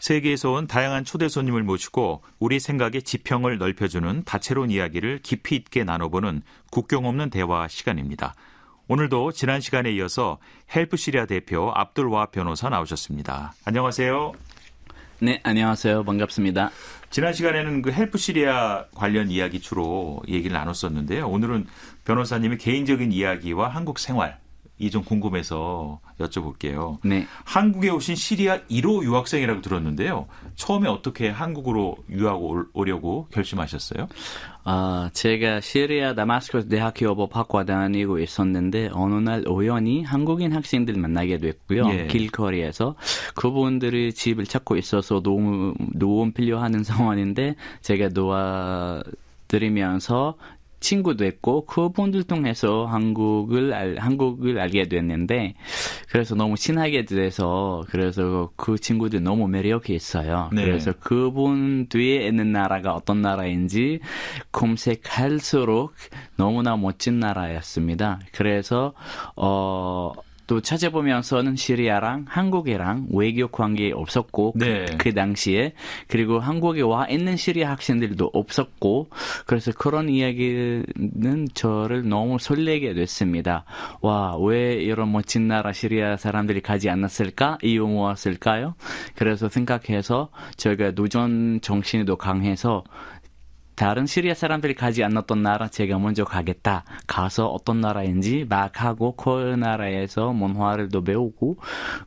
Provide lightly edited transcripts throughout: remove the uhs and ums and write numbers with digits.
세계에서 온 다양한 초대 손님을 모시고 우리 생각의 지평을 넓혀주는 다채로운 이야기를 깊이 있게 나눠보는 국경 없는 대화 시간입니다. 오늘도 지난 시간에 이어서 헬프 시리아 대표 압둘 와합 변호사 나오셨습니다. 안녕하세요. 네, 안녕하세요. 반갑습니다. 지난 시간에는 그 헬프 시리아 관련 이야기 주로 얘기를 나눴었는데요. 오늘은 변호사님의 개인적인 이야기와 한국 생활 이 좀 궁금해서 여쭤볼게요. 네. 한국에 오신 시리아 1호 유학생이라고 들었는데요. 처음에 어떻게 한국으로 유학 오려고 결심하셨어요? 제가 시리아 다마스커스 대학교 법학과 다니고 있었는데 어느 날 우연히 한국인 학생들 만나게 됐고요. 예. 길거리에서 그분들이 집을 찾고 있어서 도움 필요하는 상황인데 제가 도와드리면서 친구도 했고 그분들 통해서 한국을 알게 됐는데 그래서 너무 친하게 돼서 그래서 그 친구들 너무 매력이 있어요. 네. 그래서 그분 뒤에 있는 나라가 어떤 나라인지 검색할수록 너무나 멋진 나라였습니다. 그래서 또 찾아보면서는 시리아랑 한국이랑 외교 관계 없었고 네. 그 당시에 그리고 한국에 와 있는 시리아 학생들도 없었고 그래서 그런 이야기는 저를 너무 설레게 됐습니다. 와, 왜 이런 멋진 나라 시리아 사람들이 가지 않았을까? 이유 무엇일까요? 그래서 생각해서 저희가 도전 정신도 강해서 다른 시리아 사람들이 가지 않았던 나라 제가 먼저 가겠다. 가서 어떤 나라인지 막 하고 그 나라에서 문화를 또 배우고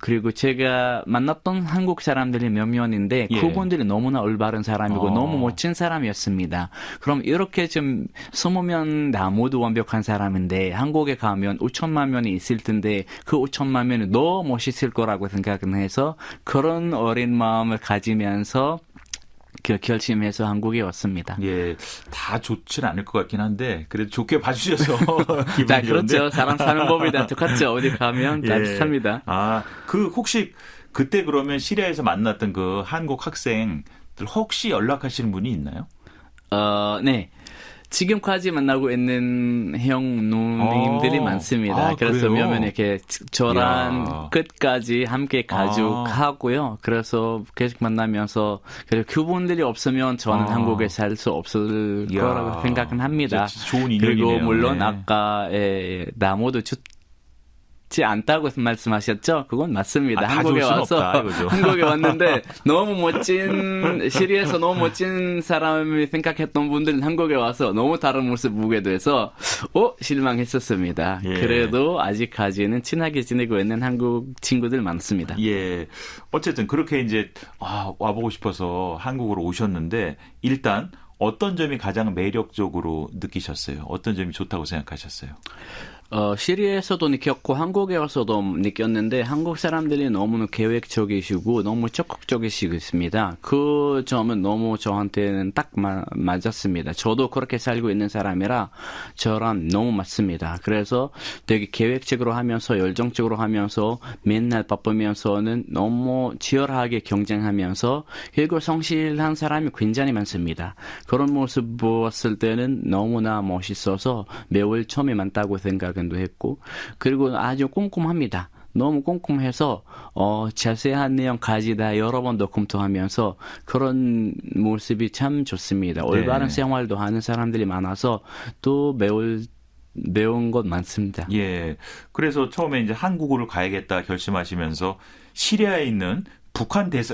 그리고 제가 만났던 한국 사람들이 몇 명인데 예. 그분들이 너무나 올바른 사람이고 너무 멋진 사람이었습니다. 그럼 이렇게 좀 20명 다 모두 완벽한 사람인데 한국에 가면 5천만 명이 있을 텐데 그 5천만 명이 너무 멋있을 거라고 생각은 해서 그런 어린 마음을 가지면서 결심해서 한국에 왔습니다. 예, 다 좋지는 않을 것 같긴 한데 그래도 좋게 봐주셔서 기분이 자, 좋은데. 그렇죠. 사람 사는 법이 다 똑같죠. 어디 가면 다 예. 비슷합니다. 혹시 그때 그러면 시리아에서 만났던 그 한국 학생들 혹시 연락하시는 분이 있나요? 네. 지금까지 만나고 있는 형 누님들이 많습니다. 그래서 그래요? 몇몇 이렇게 저랑 이야. 끝까지 함께 가족하고요. 그래서 계속 만나면서 그리고 그분들이 없으면 저는 한국에 살 수 없을 이야. 거라고 생각은 합니다. 좋은 인연이네요. 그리고 물론 네. 아까 나무도 좋지 않다고 말씀하셨죠? 그건 맞습니다. 한국에 와서 한국에 왔는데 너무 멋진 시리아에서 너무 멋진 사람이 생각했던 분들은 한국에 와서 너무 다른 모습 보게 돼서 실망했었습니다. 예. 그래도 아직까지는 친하게 지내고 있는 한국 친구들 많습니다. 예. 어쨌든 그렇게 이제 와보고 싶어서 한국으로 오셨는데 일단 어떤 점이 가장 매력적으로 느끼셨어요? 어떤 점이 좋다고 생각하셨어요? 시리아에서도 느꼈고 한국에 와서도 느꼈는데 한국 사람들이 너무 계획적이시고 너무 적극적이시습니다. 그 점은 너무 저한테는 딱 맞았습니다. 저도 그렇게 살고 있는 사람이라 저랑 너무 맞습니다. 그래서 되게 계획적으로 하면서 열정적으로 하면서 맨날 바쁘면서는 너무 치열하게 경쟁하면서 그리고 성실한 사람이 굉장히 많습니다. 그런 모습 보았을 때는 너무나 멋있어서 매월 처음에 많다고 생각은 했고 그리고 아주 꼼꼼합니다. 너무 꼼꼼해서 자세한 내용까지 다 여러 번 더 검토하면서 그런 모습이 참 좋습니다. 올바른 생활도 하는 사람들이 많아서 또 배운 것 많습니다. 예. 그래서 처음에 이제 한국으로 가야겠다 결심하시면서 시리아에 있는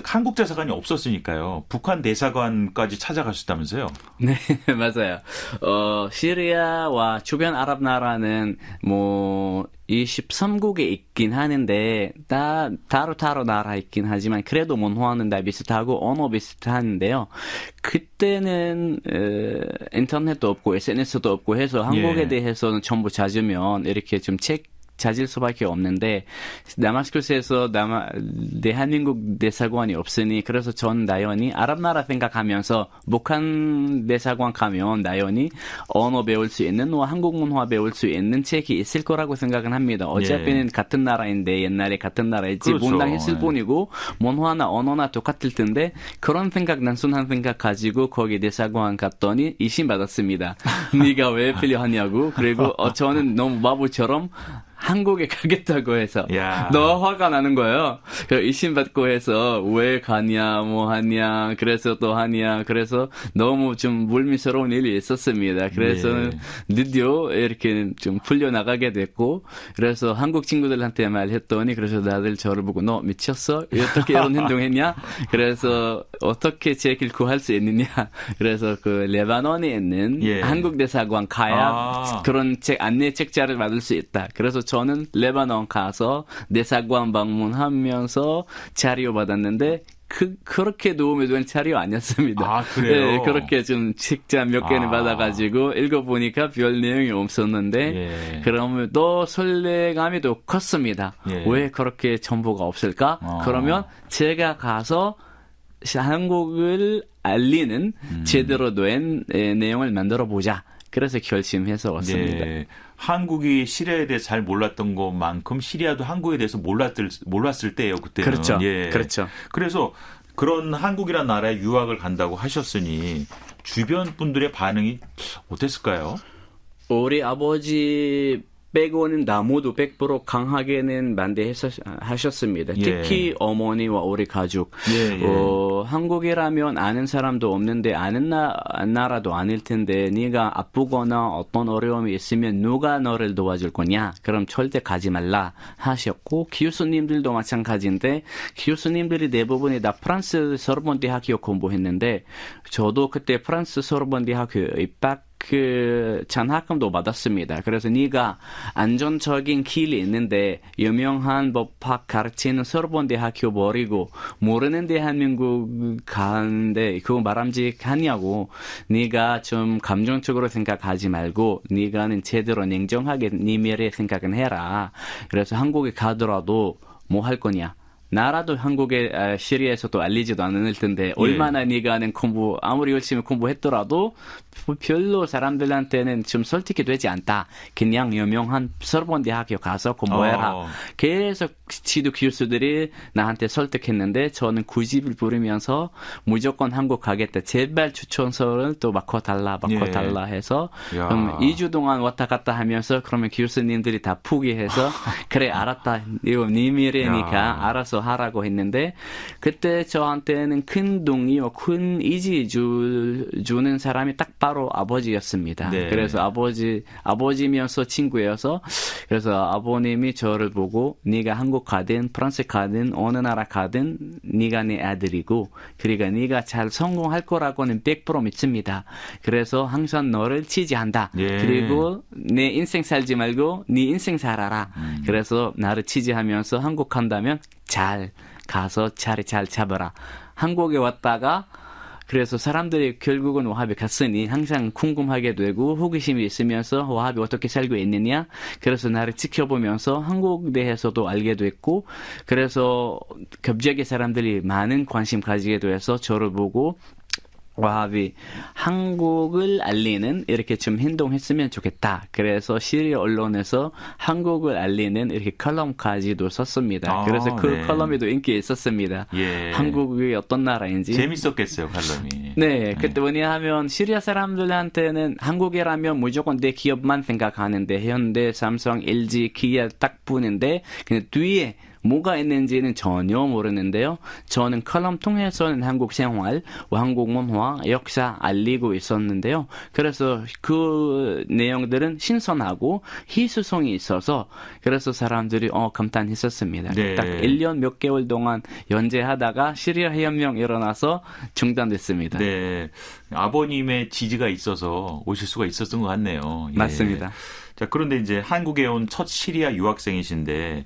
한국 대사관이 없었으니까요. 북한 대사관까지 찾아가셨다면서요? 네, 맞아요. 시리아와 주변 아랍 나라는 23국에 있긴 하는데 따로 나라 있긴 하지만 그래도 문화는 다 비슷하고 언어 비슷한데요. 그때는 인터넷도 없고 SNS도 없고 해서 한국에 대해서는 전부 찾으면 이렇게 좀 찾을 수밖에 없는데 다마스커스에서 대한민국 대사관이 없으니 그래서 전 나연히 아랍 나라 생각하면서 북한 대사관 가면 나연히 언어 배울 수 있는 한국 문화 배울 수 있는 책이 있을 거라고 생각은 합니다. 어차피는 같은 나라인데 옛날에 같은 나라였지 그렇죠. 문당했을 뿐이고 문화나 언어나 똑같을 텐데 그런 단순한 생각 가지고 거기 대사관 갔더니 이심 받았습니다. 네가 왜 필요하냐고. 그리고 저는 너무 바보처럼 한국에 가겠다고 해서 야. 너무 화가 나는 거예요. 의심받고 해서 왜 가냐, 뭐 하냐, 그래서 또 하냐, 그래서 너무 좀 물미스러운 일이 있었습니다. 그래서 드디어 이렇게 좀 풀려나가게 됐고, 그래서 한국 친구들한테 말했더니, 그래서 다들 저를 보고 너 미쳤어? 어떻게 이런 행동했냐? 그래서 어떻게 제 길 구할 수 있느냐? 그래서 그 레바논에 있는 한국 대사관 가야 그런 안내 책자를 받을 수 있다. 그래서 저는 레바논 가서 대사관 방문하면서 자료 받았는데 그렇게 도움이 된 자료 아니었습니다. 아, 그래요? 네, 그렇게 좀 책자 몇 개는 받아가지고 읽어보니까 별 내용이 없었는데, 그러면 또 설레감이 또 컸습니다. 왜 그렇게 정보가 없을까? 그러면 제가 가서 한국을 알리는 제대로 된 내용을 만들어 보자. 그래서 결심해서 왔습니다. 한국이 시리아에 대해서 잘 몰랐던 것만큼 시리아도 한국에 대해서 몰랐을 때예요. 그때는. 그렇죠. 그렇죠. 그래서 그런 한국이라는 나라에 유학을 간다고 하셨으니 주변 분들의 반응이 어땠을까요? 우리 아버지 빼고는 모두 100% 강하게는 반대하셨습니다. 특히 어머니와 우리 가족. 한국이라면 아는 사람도 없는데 아는 나라도 아닐 텐데 네가 아프거나 어떤 어려움이 있으면 누가 너를 도와줄 거냐? 그럼 절대 가지 말라 하셨고, 교수님들도 마찬가지인데 교수님들이 대부분이 다 프랑스 소르본 대학교 공부했는데 저도 그때 프랑스 소르본 대학교 입학 장학금도 받았습니다. 그래서 네가 안전적인 길이 있는데 유명한 법학 가르치는 소르본 대학교 버리고 모르는 대한민국 가는데 그거 바람직하냐고. 네가 좀 감정적으로 생각하지 말고 네가는 제대로 냉정하게 네 미래 생각은 해라. 그래서 한국에 가더라도 뭐 할 거냐? 나라도 한국에 시리아에서도 알리지도 않을 텐데 얼마나 네가는 아무리 열심히 공부했더라도 별로 사람들한테는 좀 설득이 되지 않다. 그냥 유명한 소르본 대학교 가서 공부해라. 계속 지도 교수들이 나한테 설득했는데 저는 고집을 부리면서 무조건 한국 가겠다. 제발 추천서를 또 바꿔달라 해서 2주 동안 왔다 갔다 하면서 그러면 교수님들이 다 포기해서 그래 알았다. 이거 네 미래니까 알아서 하라고 했는데 그때 저한테는 큰 동의와 큰 의지 주는 사람이 딱 바로 아버지였습니다. 그래서 아버지면서 친구여서 그래서 아버님이 저를 보고 네가 한국 가든 프랑스 가든 어느 나라 가든 네가 내 아들이고 그러니까 네가 잘 성공할 거라고는 100% 믿습니다. 그래서 항상 너를 지지한다. 그리고 내 인생 살지 말고 네 인생 살아라. 그래서 나를 지지하면서 한국 간다면 잘 가서 자리 잘 잡아라. 한국에 왔다가 그래서 사람들이 결국은 와하비 갔으니 항상 궁금하게 되고 호기심이 있으면서 와하비 어떻게 살고 있느냐. 그래서 나를 지켜보면서 한국 대해서도 알게 됐고 그래서 갑자기 사람들이 많은 관심 가지게 돼서 저를 보고 와하비 한국을 알리는 이렇게 좀 행동했으면 좋겠다. 그래서 시리아 언론에서 한국을 알리는 이렇게 컬럼까지도 썼습니다. 그래서 그 컬럼에도 인기 있었습니다. 한국이 어떤 나라인지. 재밌었겠어요, 컬럼이. 네, 그때 왜냐하면 시리아 사람들한테는 한국이라면 무조건 내 기업만 생각하는데 현대, 삼성, LG, 기아 딱 보는데 근데 뒤에 뭐가 있는지는 전혀 모르는데요. 저는 컬럼 통해서는 한국 생활, 한국 문화, 역사 알리고 있었는데요. 그래서 그 내용들은 신선하고 희소성이 있어서 그래서 사람들이 감탄했었습니다. 딱 1년 몇 개월 동안 연재하다가 시리아 혁명 일어나서 중단됐습니다. 네, 아버님의 지지가 있어서 오실 수가 있었던 것 같네요. 맞습니다. 자, 그런데 이제 한국에 온 첫 시리아 유학생이신데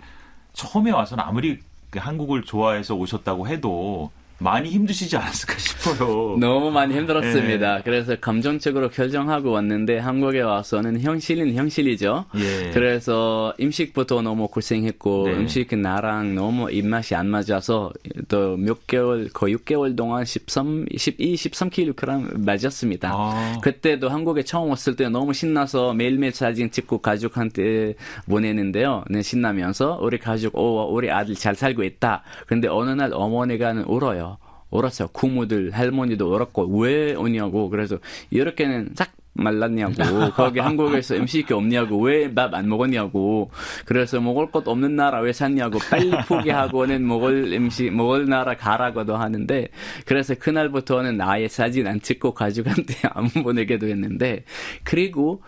처음에 와서는 아무리 한국을 좋아해서 오셨다고 해도 많이 힘드시지 않았을까 싶어요. 너무 많이 힘들었습니다. 그래서 감정적으로 결정하고 왔는데 한국에 와서는 현실은 현실이죠. 그래서 음식부터 너무 고생했고 음식은 나랑 너무 입맛이 안 맞아서 또 몇 개월, 거의 6개월 동안 13kg 맞았습니다. 그때도 한국에 처음 왔을 때 너무 신나서 매일매일 사진 찍고 가족한테 보내는데요. 네, 신나면서 우리 가족, 우리 아들 잘 살고 있다. 근데 어느 날 어머니가 울어요. 울었어요. 고모들, 할머니도 울었고 왜 오냐고. 그래서 이렇게는 딱 말랐냐고. 거기 한국에서 음식이 없냐고. 왜 밥 안 먹었냐고. 그래서 먹을 것 없는 나라 왜 샀냐고. 빨리 포기하고는 먹을 나라 가라고도 하는데, 그래서 그날부터는 아예 사진 안 찍고 가족한테 안 보내기도 했는데, 그리고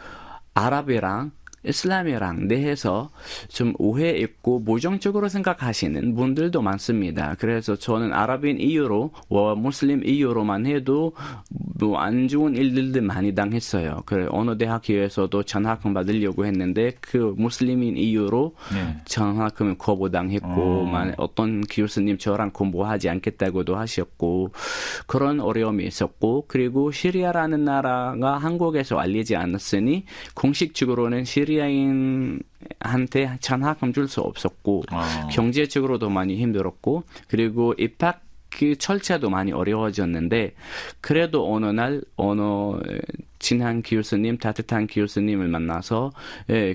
아랍이랑 이슬람이랑 대해서 좀 오해 있고 부정적으로 생각하시는 분들도 많습니다. 그래서 저는 아랍인 이유로 무슬림 이유로만 해도 뭐 안 좋은 일들도 많이 당했어요. 그래 어느 대학교에서도 전학금 받으려고 했는데 그 무슬림인 이유로 전학금을 거부당했고 어떤 교수님 저랑 공부하지 않겠다고도 하셨고 그런 어려움이 있었고 그리고 시리아라는 나라가 한국에서 알리지 않았으니 공식적으로는 시리아인한테 전학금 줄 수 없었고 경제적으로도 많이 힘들었고 그리고 입학 그 절차도 많이 어려워졌는데 그래도 어느 날 친한 교수님, 따뜻한 교수님을 만나서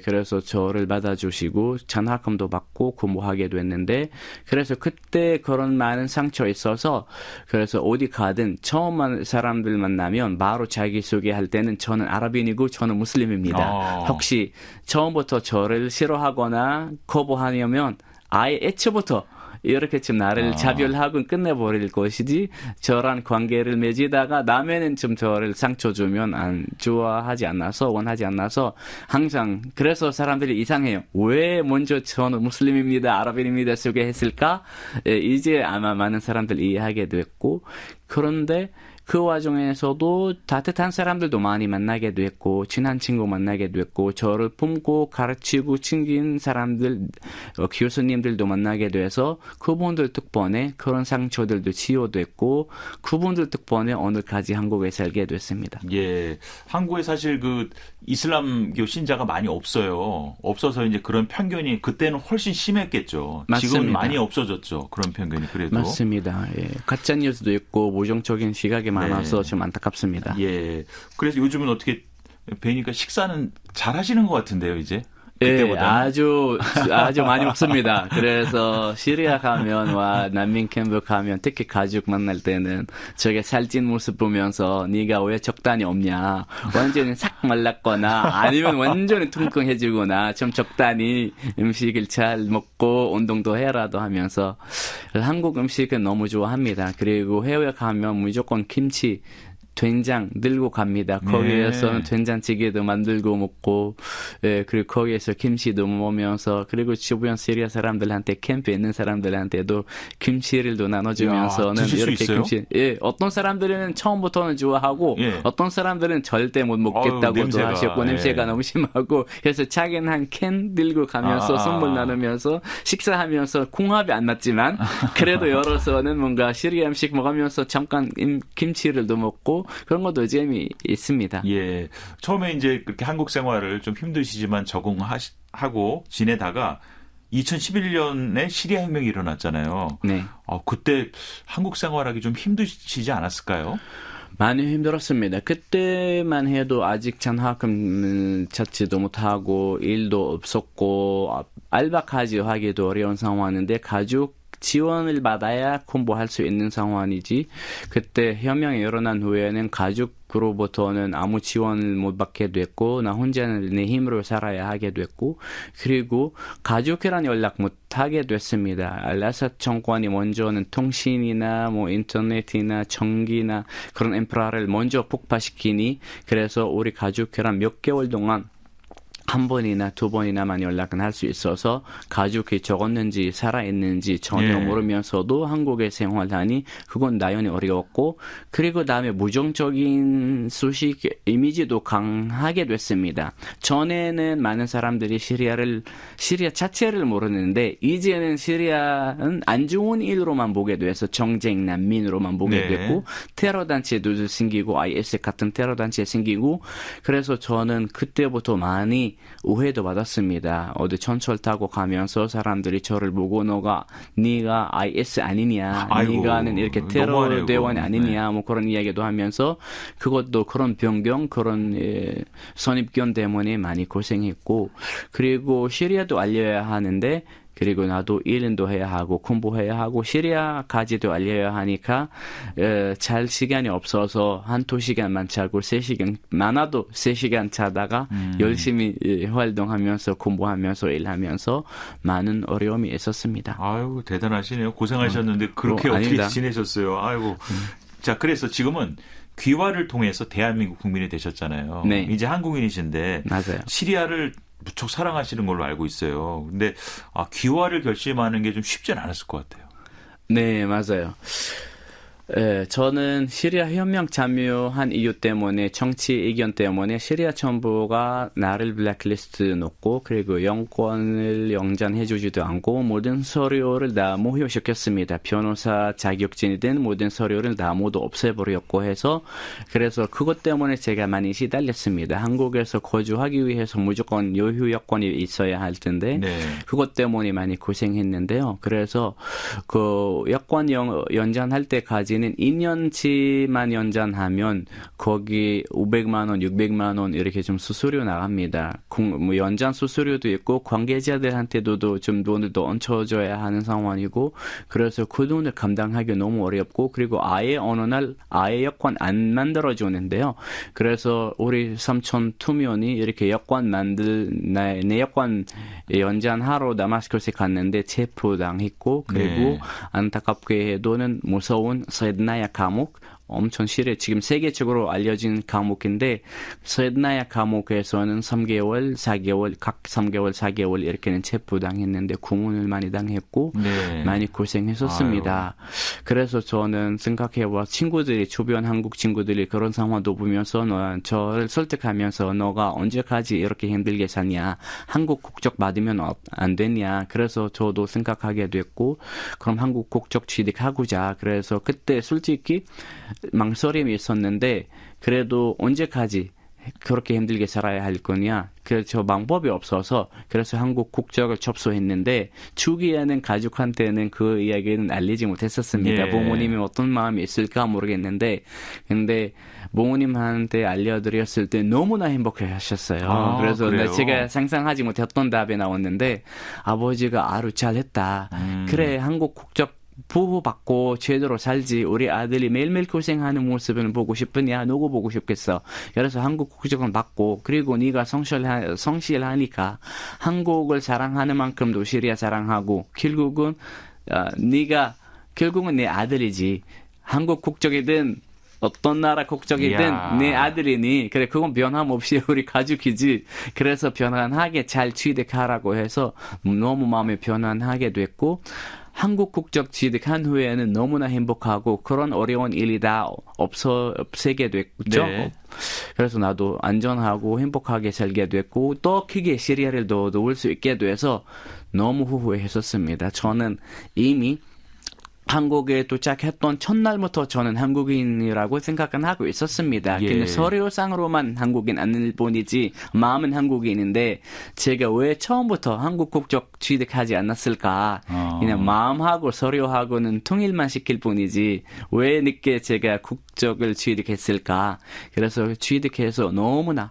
그래서 저를 받아주시고 전학금도 받고 공부하게 됐는데 그래서 그때 그런 많은 상처 있어서 그래서 어디 가든 처음 사람들 만나면 바로 자기소개할 때는 저는 아랍인이고 저는 무슬림입니다. 혹시 처음부터 저를 싫어하거나 거부하려면 아예 애초부터 이렇게 좀 나를 자별하고 끝내버릴 것이지 저랑 관계를 맺다가 남에는 좀 저를 상처 주면 안 좋아하지 않아서 원하지 않아서 항상 그래서 사람들이 이상해요. 왜 먼저 저는 무슬림입니다, 아랍인입니다 소개했을까? 이제 아마 많은 사람들이 이해하게 됐고 그런데 그 와중에서도 따뜻한 사람들도 많이 만나게 됐고 친한 친구 만나게 됐고 저를 품고 가르치고 챙긴 사람들 교수님들도 만나게 돼서 그분들 덕분에 그런 상처들도 치유됐고 그분들 덕분에 오늘까지 한국에 살게 됐습니다. 예, 한국에 사실 그 이슬람교 신자가 많이 없어요. 없어서 이제 그런 편견이 그때는 훨씬 심했겠죠. 맞습니다. 지금은 많이 없어졌죠. 그런 편견이 그래도. 맞습니다. 예. 가짜 뉴스도 있고 부정적인 시각이 많아서 좀 안타깝습니다. 예. 그래서 요즘은 어떻게 뵈니까 식사는 잘 하시는 것 같은데요, 이제? 예, 아주 많이 먹습니다. 그래서 시리아 가면 난민 캠프 가면 특히 가족 만날 때는 저게 살찐 모습 보면서 네가 왜 적당히 없냐, 완전히 싹 말랐거나 아니면 완전히 퉁퉁해지거나 좀 적당히 음식을 잘 먹고 운동도 해라도 하면서 한국 음식은 너무 좋아합니다. 그리고 해외 가면 무조건 김치 된장 들고 갑니다. 거기에서는 된장찌개도 만들고 먹고, 그리고 거기에서 김치도 먹으면서, 그리고 주변 시리아 사람들한테 캠프에 있는 사람들한테도 김치를 나눠주면서는 이렇게 김치. 어떤 사람들은 처음부터는 좋아하고, 어떤 사람들은 절대 못 먹겠다고도 하셨고, 냄새가 너무 심하고, 그래서 작은 한 캔 들고 가면서 선물 나누면서 식사하면서 궁합이 안 맞지만, 그래도 열어서는 뭔가 시리아 음식 먹으면서 잠깐 김치를 먹고. 그런 것도 재미있습니다. 예. 처음에 이제 그렇게 한국 생활을 좀 힘드시지만 적응하고 지내다가 2011년에 시리아 혁명이 일어났잖아요. 네. 그때 한국 생활하기 좀 힘드시지 않았을까요? 많이 힘들었습니다. 그때만 해도 아직 전학금 찾지도 못하고 일도 없었고 알바까지 하기도 어려운 상황인데 가족 지원을 받아야 공부할 수 있는 상황이지 그때 혁명이 일어난 후에는 가족으로부터는 아무 지원을 못 받게 됐고 나 혼자는 내 힘으로 살아야 하게 됐고 그리고 가족이랑 연락 못 하게 됐습니다. 알아삿 정권이 먼저는 통신이나 인터넷이나 전기나 그런 인프라를 먼저 폭파시키니 그래서 우리 가족이랑 몇 개월 동안 한 번이나 두 번이나만 연락은 할 수 있어서 가족이 적었는지 살아있는지 전혀 모르면서도 한국에 생활하니 그건 당연히 어려웠고 그리고 다음에 부정적인 소식 이미지도 강하게 됐습니다. 전에는 많은 사람들이 시리아 자체를 모르는데 이제는 시리아는 안 좋은 일로만 보게 돼서 정쟁 난민으로만 보게 됐고 테러 단체도 생기고 IS 같은 테러 단체 생기고 그래서 저는 그때부터 많이 오해도 받았습니다. 어디 전철 타고 가면서 사람들이 저를 보고 네가 IS 아니냐, 네가는 이렇게 테러 대원이 아니냐, 그런 이야기도 하면서 그것도 그런 변경, 그런 선입견 때문에 많이 고생했고 그리고 시리아도 알려야 하는데 그리고 나도 일도 해야 하고 공부해야 하고 시리아까지도 알려야 하니까 잘 시간이 없어서 한두 시간만 자고 3시간 많아도 3시간 자다가 열심히 활동하면서 공부하면서 일하면서 많은 어려움이 있었습니다. 아유, 대단하시네요. 고생하셨는데 그렇게 어떻게 아닙니다. 지내셨어요? 아이고. 자, 그래서 지금은 귀화를 통해서 대한민국 국민이 되셨잖아요. 네. 이제 한국인이신데 맞아요. 시리아를 무척 사랑하시는 걸로 알고 있어요. 근데 귀화를 결심하는 게 좀 쉽진 않았을 것 같아요. 네, 맞아요. 저는 시리아 혁명 참여한 이유 때문에 정치 의견 때문에 시리아 정부가 나를 블랙리스트 놓고 그리고 영권을 영전해주지도 않고 모든 서류를 다 무효시켰습니다. 변호사 자격증이든 모든 서류를 다 모두 없애버렸고 해서 그래서 그것 때문에 제가 많이 시달렸습니다. 한국에서 거주하기 위해서 무조건 여유 여건이 있어야 할 텐데 네. 그것 때문에 많이 고생했는데요. 그래서 그 여권 연장할 때까지는 2년치만 연장하면 거기 500만 원, 600만 원 이렇게 좀 수수료 나갑니다. 뭐 연장 수수료도 있고 관계자들한테도 좀 돈을 더 얹혀줘야 하는 상황이고 그래서 그 돈을 감당하기 너무 어렵고 그리고 아예 어느 날 아예 여권 안 만들어주는데요. 그래서 우리 삼촌 2명이 이렇게 여권 내 여권 연장하러 다마스커스에 갔는데 체포당했고 그리고 네. 안타깝게도는 무서운 세드나야 감옥 엄청 실해 지금 세계적으로 알려진 감옥인데 세드나야 감옥에서는 3개월, 4개월, 각 3개월, 4개월 이렇게는 체포당했는데 구문을 많이 당했고 네. 많이 고생했었습니다. 그래서 저는 생각해봐 친구들이 주변 한국 친구들이 그런 상황도 보면서 저를 설득하면서 너가 언제까지 이렇게 힘들게 사냐 한국 국적 받으면 안 되냐 그래서 저도 생각하게 됐고 그럼 한국 국적 취득하고자 그래서 그때 솔직히 망설임이 있었는데 그래도 언제까지 그렇게 힘들게 살아야 할 거냐 그래서 방법이 없어서 그래서 한국 국적을 접수했는데 초기에는 가족한테는 그 이야기는 알리지 못했었습니다. 예. 부모님이 어떤 마음이 있을까 모르겠는데 근데 부모님한테 알려드렸을 때 너무나 행복해하셨어요. 그래서 그래요? 제가 상상하지 못했던 답이 나왔는데 아버지가 아주 잘했다. 그래 한국 국적 보호받고 제대로 살지 우리 아들이 매일매일 고생하는 모습을 보고 싶으냐 누구 보고 싶겠어. 그래서 한국 국적은 받고 그리고 네가 성실하니까 한국을 사랑하는 만큼도 시리아 사랑하고 결국은 결국은 내 아들이지. 한국 국적이든 어떤 나라 국적이든 이야. 내 아들이니 그래 그건 변함없이 우리 가족이지. 그래서 편안하게 잘 취득하라고 해서 너무 마음이 편안하게 됐고 한국 국적 취득한 후에는 너무나 행복하고 그런 어려운 일이 다 없애게 됐죠. 네. 그래서 나도 안전하고 행복하게 살게 됐고 또 크게 시리아를 더 올 수 있게 돼서 너무 후회했었습니다. 저는 이미 한국에 도착했던 첫날부터 저는 한국인이라고 생각은 하고 있었습니다. 예. 근데 서류상으로만 한국인 아닐 뿐이지 마음은 한국인인데 제가 왜 처음부터 한국 국적 취득하지 않았을까? 그냥 마음하고 서류하고는 통일만 시킬 뿐이지 왜 늦게 제가 국적을 취득했을까? 그래서 취득해서 너무나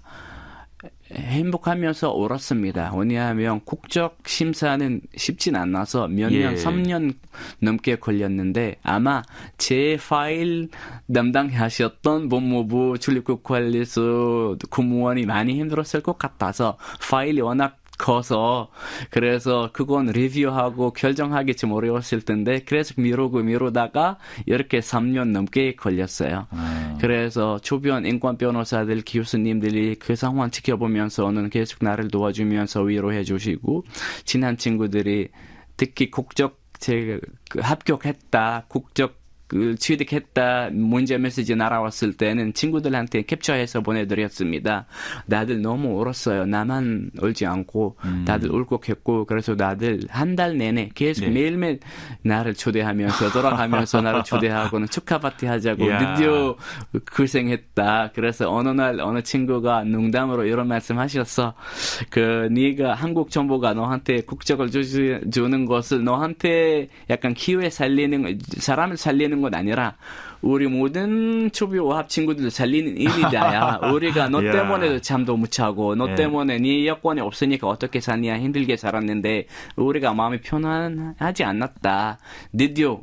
행복하면서 울었습니다. 왜냐하면 국적 심사는 쉽진 않아서 몇 년, 3년 넘게 걸렸는데 아마 제 파일 담당하셨던 법무부 출입국 관리소 공무원이 많이 힘들었을 것 같아서 파일이 워낙 커서 그래서 그건 리뷰하고 결정하기 좀 어려웠을 텐데 그래서 미루다가 이렇게 3년 넘게 걸렸어요. 그래서 주변 인권 변호사들 교수님들이 그 상황 지켜보면서는 계속 나를 도와주면서 위로해 주시고 친한 친구들이 특히 국적 제가 합격했다 국적 취득했다 문자 메시지 날아왔을 때는 친구들한테 캡처해서 보내드렸습니다. 다들 너무 울었어요. 나만 울지 않고 다들 울컥했고 그래서 다들 한 달 내내 계속 매일매일 나를 초대하면서 돌아가면서 나를 초대하고는 축하 파티 하자고 드디어 고생했다. 그래서 어느 날 어느 친구가 농담으로 이런 말씀하셨어. 네가 한국 정부가 너한테 국적을 주는 것을 너한테 약간 기회 살리는 사람을 살리는 살리는 건 아니라 우리 모든 초비오합 친구들 살리는 일이다야. 우리가 너 야. 때문에 잠도 못 자고 너 예. 때문에 네 여권이 없으니까 어떻게 사냐 힘들게 살았는데 우리가 마음이 편안하지 않았다. 드디어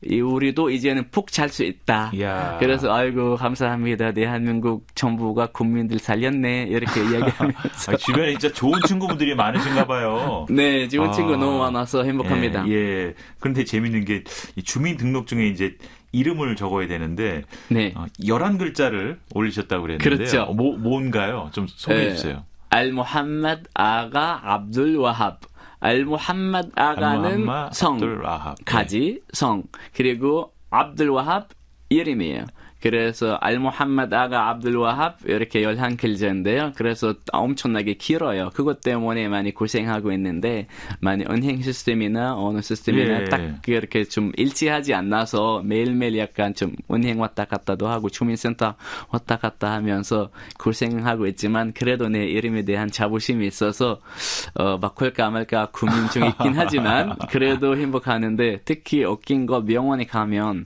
우리도 이제는 푹 잘 수 있다. 이야. 그래서 아이고 감사합니다. 대한민국 정부가 국민들 살렸네. 이렇게 이야기하면서. 주변에 진짜 좋은 친구분들이 많으신가 봐요. 네, 좋은 친구 너무 많아서 행복합니다. 예. 그런데 재밌는 게 이 주민등록증에 이제 이름을 적어야 되는데 네. 11글자를 올리셨다고 그랬는데요. 그렇죠. 뭔가요? 좀 소개해 주세요. 알무함마드 아가 압둘 와합. 알무함마드 아가는 알무함마드 성, 압둘 와합. 가지, 성. 그리고 압둘 와합 이름이에요. 그래서 알무함마드 아가 압둘 와합 이렇게 11글자인데요. 그래서 엄청나게 길어요. 그것 때문에 많이 고생하고 있는데 많이 은행 시스템이나 어느 시스템이나 예. 딱 이렇게 좀 일치하지 않아서 매일매일 약간 좀 은행 왔다 갔다도 하고 주민센터 왔다 갔다 하면서 고생하고 있지만 그래도 내 이름에 대한 자부심이 있어서 바꿀까 말까 고민 중에 있긴 하지만 그래도 행복하는데 특히 웃긴 거 병원에 가면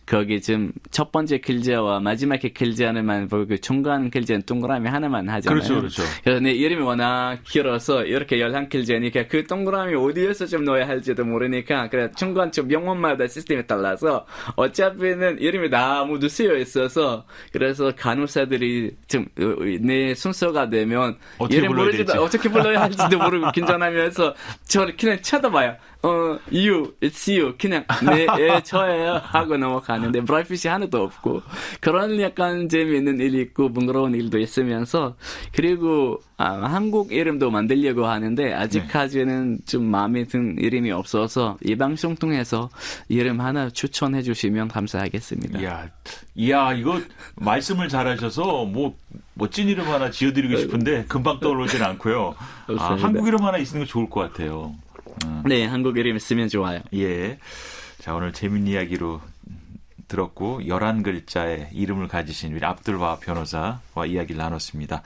거기 좀 첫 번째 글자와 마지막 글자는만 보고 중간 글자는 동그라미 하나만 하잖아요. 그렇죠, 그렇죠. 그래서 내 이름이 워낙 길어서 이렇게 11글자니까 그 동그라미 어디에서 좀 넣어야 할지도 모르니까 그래 중간 좀 병원마다 시스템이 달라서 어차피는 이름이 다 모두 쓰여 있어서 그래서 간호사들이 좀 내 순서가 되면 어떻게 이름 불러야 모르지도 될지. 어떻게 불러야 할지도 모르고 긴장하면서 저를 그냥 쳐다봐요. you, it's you. 그냥, 네, 예, 저예요. 하고 넘어가는데, 브라이핏이 하나도 없고, 그런 약간 재미있는 일이 있고, 번거로운 일도 있으면서, 그리고, 한국 이름도 만들려고 하는데, 아직까지는 좀 마음에 든 이름이 없어서, 이 방송 통해서 이름 하나 추천해 주시면 감사하겠습니다. 이야, 이거 말씀을 잘하셔서, 멋진 이름 하나 지어드리고 싶은데, 금방 떠오르진 않고요. 한국 이름 하나 있는 거 좋을 것 같아요. 네, 한국 이름 있으면 좋아요. 예. 자, 오늘 재밌는 이야기로 들었고 11글자의 이름을 가지신 우리 압둘와합 변호사와 이야기를 나눴습니다.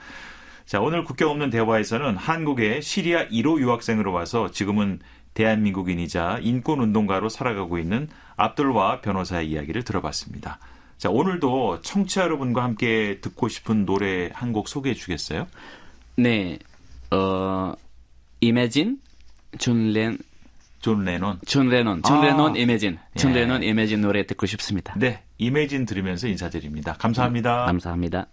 자, 오늘 국경 없는 대화에서는 한국에 시리아 1호 유학생으로 와서 지금은 대한민국인이자 인권운동가로 살아가고 있는 압둘와합 변호사의 이야기를 들어봤습니다. 자, 오늘도 청취자 여러분과 함께 듣고 싶은 노래 한 곡 소개해 주겠어요? 네, Imagine, 존 레논 이매진. 존 레논 이매진 노래 듣고 싶습니다. 네, 이매진 들으면서 인사드립니다. 감사합니다. 감사합니다.